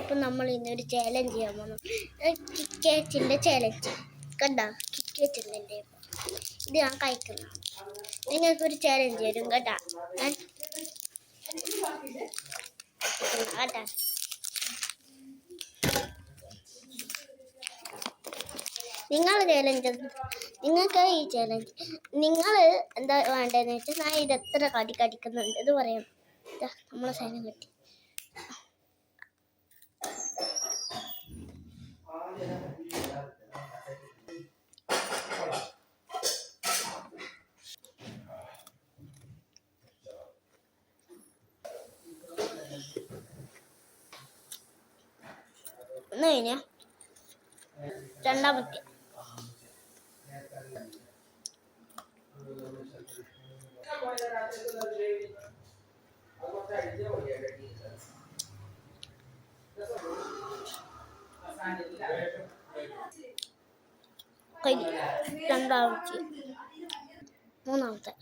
അപ്പം നമ്മൾ ഇന്നൊരു ചാലഞ്ച് ചെയ്യാൻ പോകുന്നു. കിറ്റ്കാറ്റിൻ്റെ ചാലഞ്ച് കണ്ടോ? കിറ്റ്കാറ്റിൻ്റെ ഇത് ഞാൻ കഴിക്കുന്നു. നിങ്ങൾക്കൊരു ചാലഞ്ച് തരും കേട്ടോ. കേട്ടോ നിങ്ങൾ ചാലഞ്ച്, നിങ്ങൾക്ക് ഈ ചാലഞ്ച് നിങ്ങൾ എന്താ വേണ്ടതെന്ന് വെച്ചാൽ ഞാൻ ഇത് എത്ര കടിക്കുന്നുണ്ട് ഇത് പറയാം. നമ്മളെ സൈനം കിട്ടി. ഒന്ന് കഴിഞ്ഞ രണ്ടാമത്തെ രണ്ടാമത്തെ മൂന്നാമത്തെ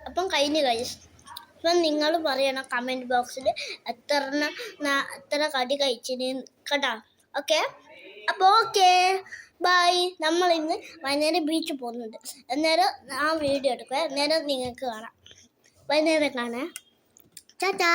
അപ്പം കഴിഞ്ഞു കഴിച്ചു. അപ്പം നിങ്ങൾ പറയണം കമൻറ്റ് ബോക്സിൽ എത്ര കടി കഴിച്ചിന് കേട്ടോ. ഓക്കെ, അപ്പോൾ ഓക്കെ ബൈ. നമ്മൾ ഇന്ന് വൈകുന്നേരം ബീച്ചിൽ പോകുന്നുണ്ട്. അന്നേരം ആ വീഡിയോ എടുക്കുക. അന്നേരം നിങ്ങൾക്ക് കാണാം. വൈകുന്നേരം കാണാം. ടാറ്റാ.